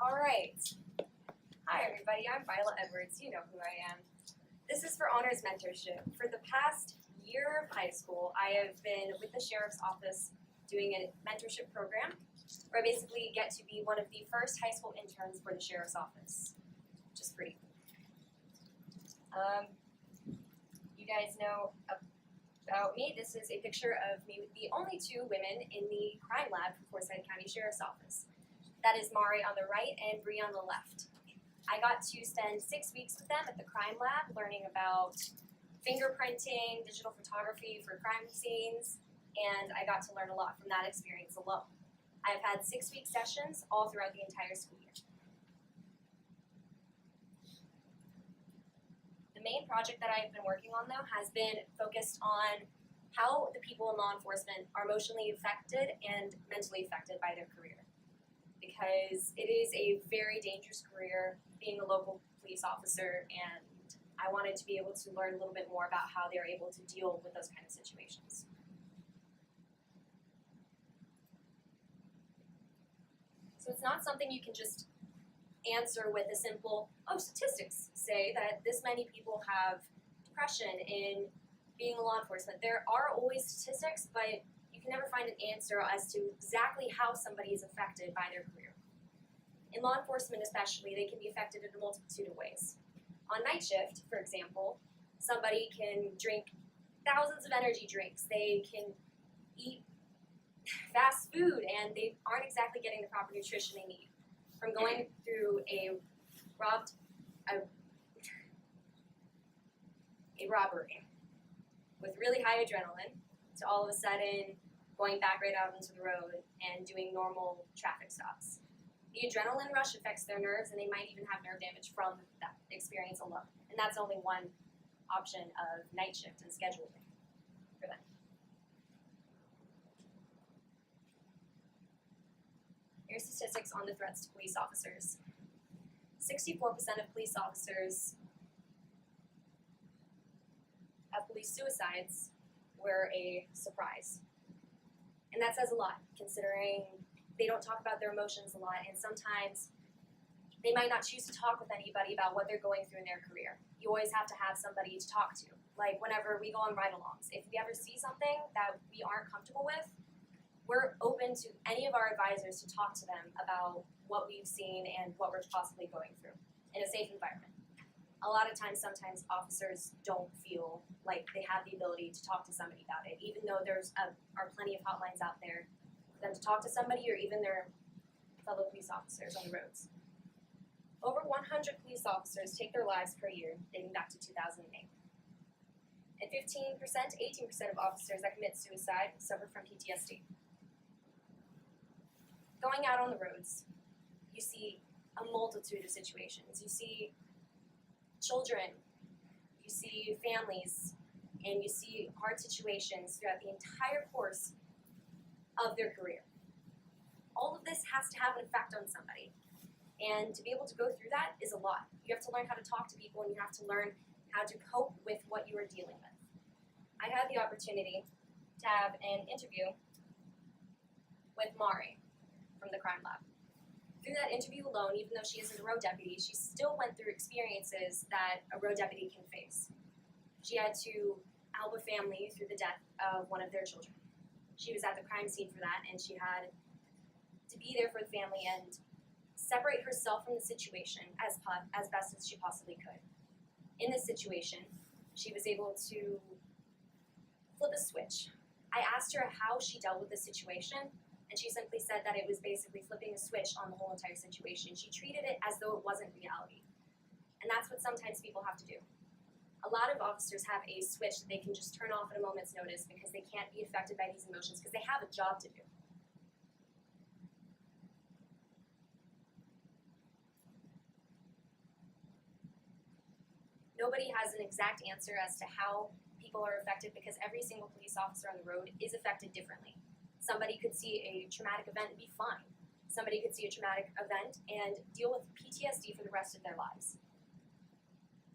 All right. Hi, everybody. I'm Viola Edwards. You know who I am. This is for Honors Mentorship. For the past year of high school, I have been with the Sheriff's Office doing a mentorship program where I basically get to be one of the first high school interns for the Sheriff's Office, which is pretty cool. You guys know about me. This is a picture of me with the only two women in the crime lab for Forsyth County Sheriff's Office. That is Mari on the right and Bree on the left. I got to spend 6 weeks with them at the crime lab learning about fingerprinting, digital photography for crime scenes, and I got to learn a lot from that experience alone. I've had 6-week sessions all throughout the entire school year. The main project that I've been working on, though, has been focused on how the people in law enforcement are emotionally affected and mentally affected by their career. Because it is a very dangerous career being a local police officer, and I wanted to be able to learn a little bit more about how they're able to deal with those kind of situations. So it's not something you can just answer with a simple, oh, statistics say that this many people have depression in being a law enforcement. There are always statistics, but you can never find an answer as to exactly how somebody is affected by their career. In law enforcement especially, they can be affected in a multitude of ways. On night shift, for example, somebody can drink thousands of energy drinks. They can eat fast food and they aren't exactly getting the proper nutrition they need. From going through a robbery with really high adrenaline to all of a sudden going back right out into the road and doing normal traffic stops. The adrenaline rush affects their nerves, and they might even have nerve damage from that experience alone. And that's only one option of night shift and scheduling for them. Here's statistics on the threats to police officers. 64% of police officers of police suicides were a surprise. And that says a lot, considering they don't talk about their emotions a lot, and sometimes they might not choose to talk with anybody about what they're going through in their career. You always have to have somebody to talk to. Like whenever we go on ride-alongs, if we ever see something that we aren't comfortable with, we're open to any of our advisors to talk to them about what we've seen and what we're possibly going through in a safe environment. A lot of times, sometimes officers don't feel like they have the ability to talk to somebody about it, even though are plenty of hotlines out there for them to talk to somebody or even their fellow police officers on the roads. Over 100 police officers take their lives per year, dating back to 2008. And 15% to 18% of officers that commit suicide suffer from PTSD. Going out on the roads, you see a multitude of situations. You see children, you see families, and you see hard situations throughout the entire course of their career. All of this has to have an effect on somebody. And to be able to go through that is a lot. You have to learn how to talk to people, and you have to learn how to cope with what you are dealing with. I had the opportunity to have an interview with Mari from the crime lab. Through that interview alone, even though she isn't a road deputy, she still went through experiences that a road deputy can face. She had to help a family through the death of one of their children. She was at the crime scene for that, and she had to be there for the family and separate herself from the situation as best as she possibly could. In this situation, she was able to flip a switch. I asked her how she dealt with the situation, and she simply said that it was basically flipping a switch on the whole entire situation. She treated it as though it wasn't reality. And that's what sometimes people have to do. A lot of officers have a switch that they can just turn off at a moment's notice because they can't be affected by these emotions because they have a job to do. Nobody has an exact answer as to how people are affected because every single police officer on the road is affected differently. Somebody could see a traumatic event and be fine. Somebody could see a traumatic event and deal with PTSD for the rest of their lives.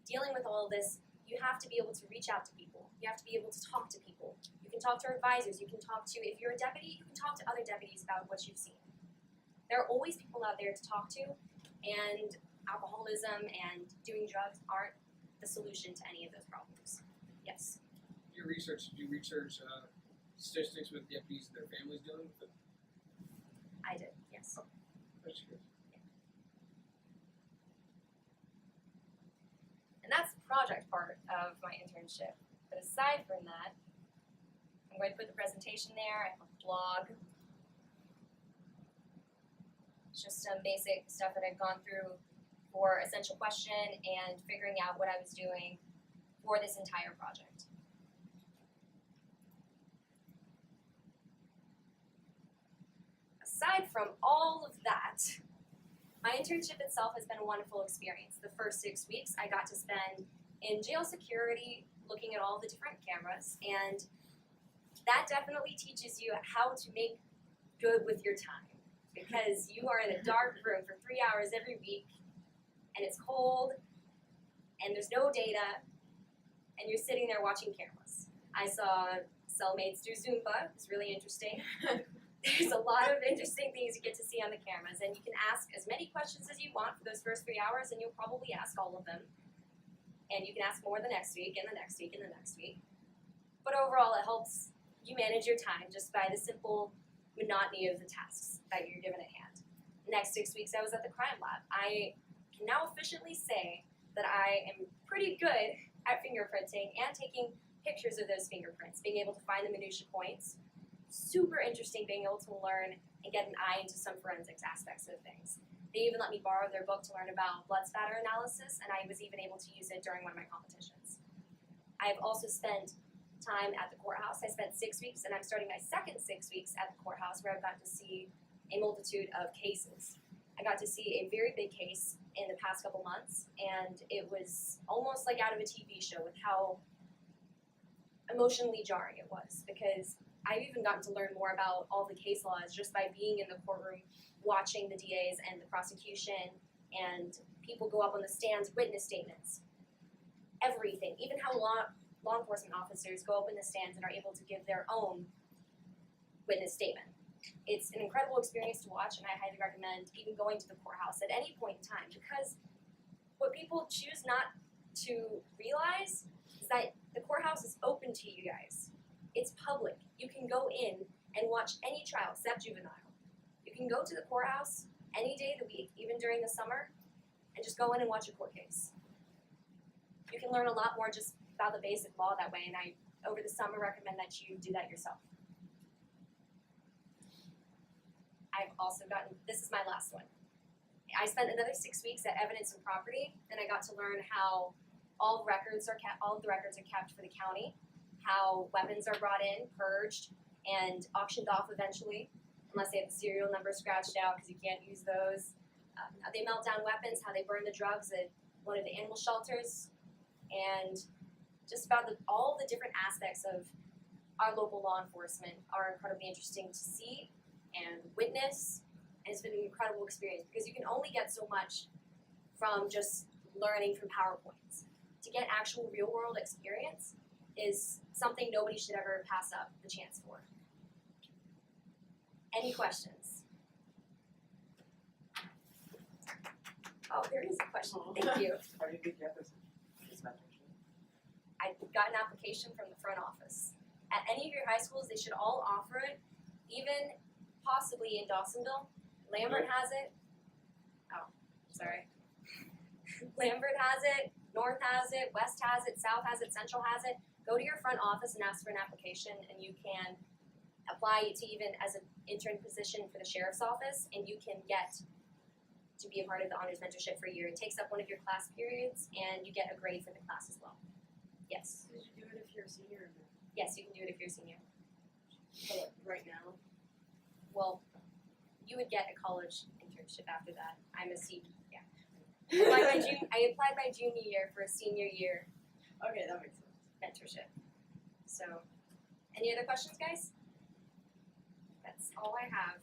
Dealing with all of this, you have to be able to reach out to people. You have to be able to talk to people. You can talk to our advisors. You can talk to, if you're a deputy, you can talk to other deputies about what you've seen. There are always people out there to talk to, and alcoholism and doing drugs aren't the solution to any of those problems. Yes? Your research, did you research statistics with deputies and their families dealing with it? I did, yes. That's good. And that's the project part of my internship. But aside from that, I'm going to put the presentation there. I have a blog. It's just some basic stuff that I've gone through for Essential Question and figuring out what I was doing for this entire project. Aside from all of that, my internship itself has been a wonderful experience. The first 6 weeks I got to spend in jail security looking at all the different cameras, and that definitely teaches you how to make good with your time, because you are in a dark room for 3 hours every week, and it's cold, and there's no data, and you're sitting there watching cameras. I saw cellmates do Zumba. It was really interesting. There's a lot of interesting things you get to see on the cameras, and you can ask as many questions as you want for those first 3 hours, and you'll probably ask all of them. And you can ask more the next week, and the next week, and the next week. But overall, it helps you manage your time just by the simple monotony of the tasks that you're given at hand. The next 6 weeks, I was at the crime lab. I can now efficiently say that I am pretty good at fingerprinting and taking pictures of those fingerprints, being able to find the minutia points. Super interesting being able to learn and get an eye into some forensics aspects of things. They even let me borrow their book to learn about blood spatter analysis, and I was even able to use it during one of my competitions. I've also spent time at the courthouse. I spent 6 weeks, and I'm starting my second 6 weeks at the courthouse, where I've got to see a multitude of cases. I got to see a very big case in the past couple months, and it was almost like out of a TV show with how emotionally jarring it was, because I've even gotten to learn more about all the case laws just by being in the courtroom, watching the DAs and the prosecution, and people go up on the stands, witness statements, everything, even how law enforcement officers go up in the stands and are able to give their own witness statement. It's an incredible experience to watch, and I highly recommend even going to the courthouse at any point in time, because what people choose not to realize is that the courthouse is open to you guys. It's public. You can go in and watch any trial except juvenile. You can go to the courthouse any day of the week, even during the summer, and just go in and watch a court case. You can learn a lot more just about the basic law that way, and I, over the summer, recommend that you do that yourself. I've also gotten, this is my last one. I spent another 6 weeks at Evidence and Property, and I got to learn how all of the records are kept for the county, how weapons are brought in, purged, and auctioned off eventually, unless they have the serial number scratched out because you can't use those. How they melt down weapons, how they burn the drugs at one of the animal shelters, and just about all the different aspects of our local law enforcement are incredibly interesting to see and witness, and it's been an incredible experience because you can only get so much from just learning from PowerPoints. To get actual real-world experience is something nobody should ever pass up the chance for. Any questions? Oh, there is a question. Thank you. How did you get this mentorship? I got an application from the front office. At any of your high schools, they should all offer it, even possibly in Dawsonville. Lambert has it. Oh, sorry. Lambert has it, North has it, West has it, South has it, Central has it. Go to your front office and ask for an application, and you can apply to even as an intern position for the sheriff's office, and you can get to be a part of the honors mentorship for a year. It takes up one of your class periods, and you get a grade for the class as well. Yes. Did you do it if you're a senior or no? Yes, you can do it if you're a senior. But right now? Well, you would get a college internship after that. I'm a senior, yeah. I applied my junior year for a senior year Okay, that makes sense. mentorship. So, any other questions, guys? That's all I have.